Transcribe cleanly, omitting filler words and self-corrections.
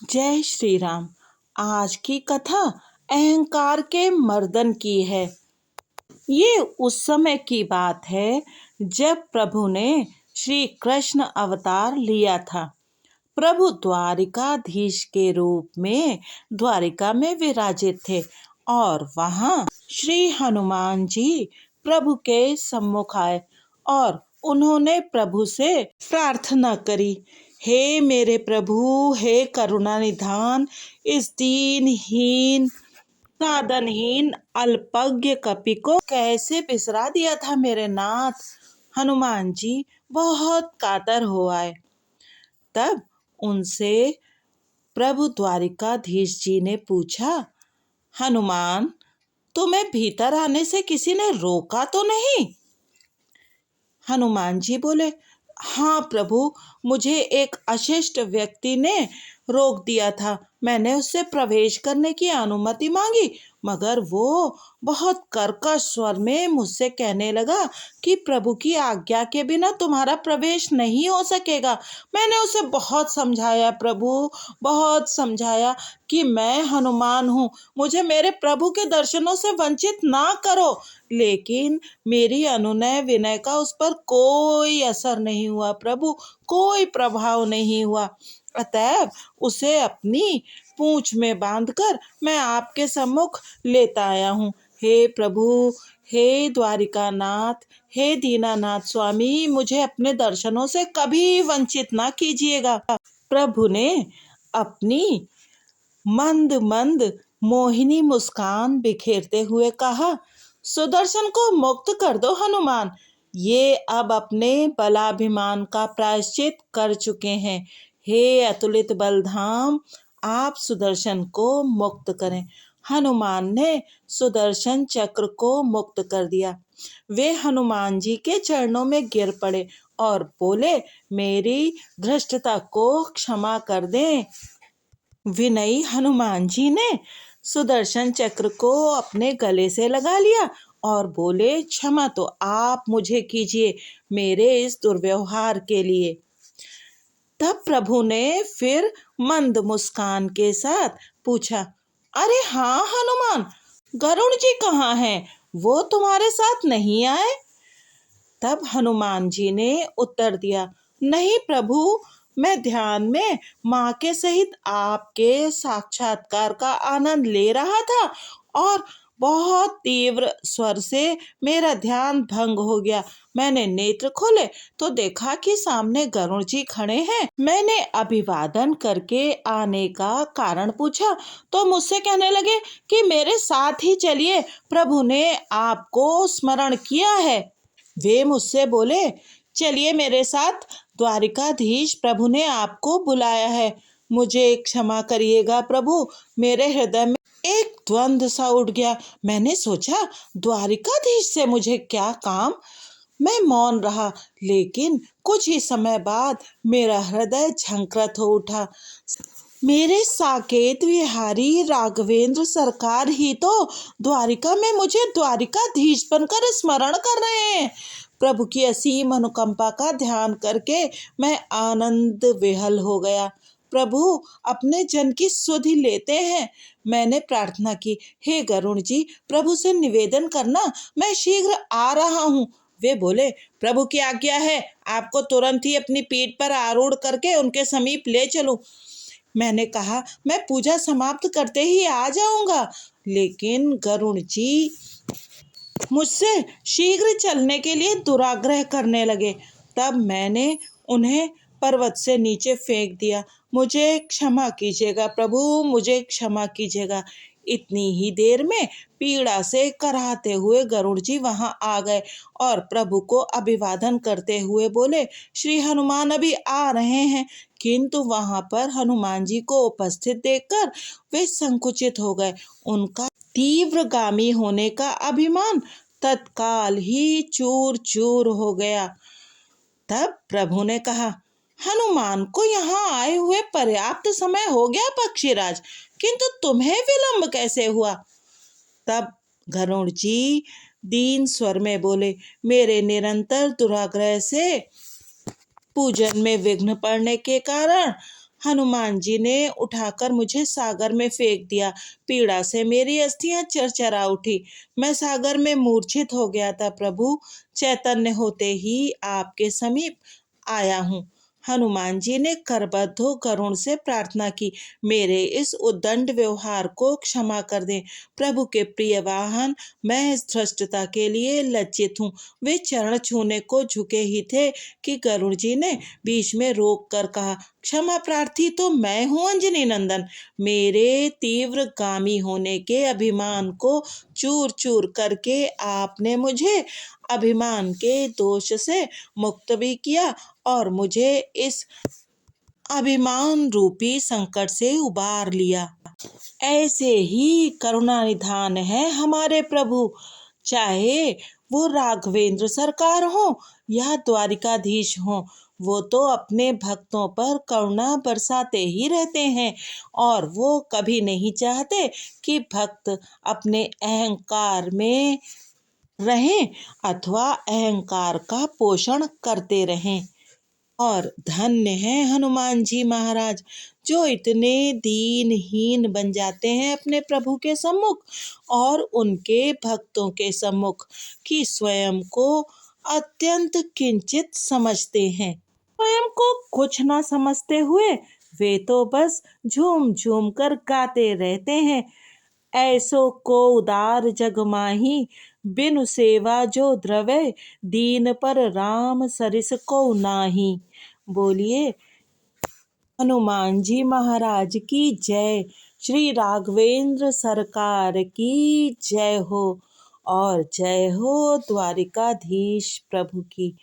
जय श्री राम। आज की कथा अहंकार के मर्दन की है। ये उस समय की बात है जब प्रभु ने श्री कृष्ण अवतार लिया था। प्रभु द्वारिकाधीश के रूप में द्वारिका में विराजित थे और वहां श्री हनुमान जी प्रभु के सम्मुख आए और उन्होंने प्रभु से प्रार्थना करी, हे मेरे प्रभु, हे करुणा निधान, इस दीनहीन साधनहीन अल्पज्ञ कपि को कैसे बिसरा दिया था मेरे नाथ। हनुमान जी बहुत कातर हो आए। तब उनसे प्रभु द्वारिकाधीश जी ने पूछा, हनुमान, तुम्हें भीतर आने से किसी ने रोका तो नहीं? हनुमान जी बोले, हाँ प्रभु, मुझे एक अशिष्ट व्यक्ति ने रोक दिया था। मैंने उससे प्रवेश करने की अनुमति मांगी, मगर वो बहुत कर्कश स्वर में मुझसे कहने लगा कि प्रभु की आज्ञा के बिना तुम्हारा प्रवेश नहीं हो सकेगा। मैंने उसे बहुत समझाया प्रभु, बहुत समझाया कि मैं हनुमान हूँ, मुझे मेरे प्रभु के दर्शनों से वंचित ना करो, लेकिन मेरी अनुनय विनय का उस पर कोई असर नहीं हुआ प्रभु, कोई प्रभाव नहीं हुआ। अतएव उसे अपनी पूंछ में बांधकर मैं आपके सम्मुख लेता आया हूँ। हे प्रभु, हे द्वारिकानाथ, हे दीनानाथ स्वामी, मुझे अपने दर्शनों से कभी वंचित ना कीजिएगा। प्रभु ने अपनी मंद मंद मोहिनी मुस्कान बिखेरते हुए कहा, सुदर्शन को मुक्त कर दो हनुमान, ये अब अपने बलाभिमान का प्रायश्चित कर चुके हैं। हे अतुलित बलधाम, आप सुदर्शन को मुक्त करें। हनुमान ने सुदर्शन चक्र को मुक्त कर दिया। वे हनुमान जी के चरणों में गिर पड़े और बोले, मेरी धृष्टता को क्षमा कर दें। विनयी हनुमान जी ने सुदर्शन चक्र को अपने गले से लगा लिया और बोले, क्षमा तो आप मुझे कीजिए मेरे इस दुर्व्यवहार के लिए। तब प्रभु ने फिर मंद मुस्कान के साथ पूछा, अरे हाँ हनुमान, गरुड़ जी कहाँ हैं? वो तुम्हारे साथ नहीं आए? तब हनुमान जी ने उत्तर दिया, नहीं प्रभु, मैं ध्यान में माँ के सहित आपके साक्षात्कार का आनंद ले रहा था और बहुत तीव्र स्वर से मेरा ध्यान भंग हो गया। मैंने नेत्र खोले तो देखा कि सामने गरुड़ जी खड़े हैं। मैंने अभिवादन करके आने का कारण पूछा तो मुझसे कहने लगे कि मेरे साथ ही चलिए, प्रभु ने आपको स्मरण किया है। वे मुझसे बोले, चलिए मेरे साथ, द्वारिकाधीश प्रभु ने आपको बुलाया है। मुझे क्षमा करिएगा प्रभु, मेरे हृदय में एक द्वंद्व सा उठ गया। मैंने सोचा, द्वारिकाधीश से मुझे क्या काम? मैं मौन रहा, लेकिन कुछ ही समय बाद मेरा हृदय झंकृत हो उठा। मेरे साकेत विहारी राघवेंद्र सरकार ही तो द्वारिका में मुझे द्वारिकाधीश बनकर स्मरण कर रहे हैं। प्रभु की असीम अनुकंपा का ध्यान करके मैं आनंद विहल हो गया। प्रभु अपने जन की सुधि लेते हैं। मैंने प्रार्थना की, हे गरुड़ जी, प्रभु से निवेदन करना, मैं शीघ्र आ रहा हूँ। वे बोले, प्रभु की आज्ञा है, आपको तुरंत ही अपनी पीठ पर आरूढ़ करके उनके समीप ले चलूं। मैंने कहा, मैं पूजा समाप्त करते ही आ जाऊंगा, लेकिन गरुड़ जी मुझसे शीघ्र चलने के लिए दुराग्रह करने लगे। तब मैंने उन्हें पर्वत से नीचे फेंक दिया। मुझे क्षमा कीजिएगा प्रभु, मुझे क्षमा कीजिएगा। इतनी ही देर में पीड़ा से कराहते हुए गरुड़ जी वहां आ गए और प्रभु को अभिवादन करते हुए बोले, श्री हनुमान अभी आ रहे हैं। किंतु वहां पर हनुमान जी को उपस्थित देखकर वे संकुचित हो गए। उनका तीव्रगामी होने का अभिमान तत्काल ही चूर चूर हो गया। तब प्रभु ने कहा, हनुमान को यहाँ आए हुए पर्याप्त समय हो गया पक्षीराज, किंतु तुम्हें विलंब कैसे हुआ? तब गरुड़ जी दीन स्वर में बोले, मेरे निरंतर दुराग्रह से पूजन में विघ्न पड़ने के कारण हनुमान जी ने उठाकर मुझे सागर में फेंक दिया। पीड़ा से मेरी अस्थियां चरचरा उठी। मैं सागर में मूर्छित हो गया था। प्रभु, चैतन्य होते ही आपके समीप आया हूँ। हनुमान जी ने करबद्ध हो करुण से प्रार्थना की, मेरे इस उद्दंड व्यवहार को क्षमा कर दें। प्रभु के प्रिय वाहन, मैं इस धृष्टता के लिए लज्जित हूँ। वे चरण छूने को झुके ही थे कि गरुड़ जी ने बीच में रोक कर कहा, क्षमा प्रार्थी तो मैं हूँ अंजनी नंदन। मेरे तीव्र गामी होने के अभिमान को चूर चूर करके आपने मुझे अभिमान के दोष से मुक्त भी किया और मुझे इस अभिमान रूपी संकट से उबार लिया। ऐसे ही करुणा निधान है हमारे प्रभु। चाहे वो राघवेंद्र सरकार हो या द्वारिकाधीश हो, वो तो अपने भक्तों पर करुणा बरसाते ही रहते हैं और वो कभी नहीं चाहते कि भक्त अपने अहंकार में रहें अथवा अहंकार का पोषण करते रहें। और धन्य है हनुमान जी महाराज, जो इतने दीनहीन बन जाते हैं अपने प्रभु के सम्मुख और उनके भक्तों के सम्मुख, कि स्वयं को अत्यंत किंचित समझते हैं। स्वयं को कुछ ना समझते हुए वे तो बस झूम झूम कर गाते रहते हैं, ऐसो को उदार जग माही, बिनु सेवा जो द्रवे, दीन पर राम सरिस को नाही। बोलिए हनुमान जी महाराज की जय। श्री राघवेंद्र सरकार की जय हो और जय हो द्वारिकाधीश प्रभु की।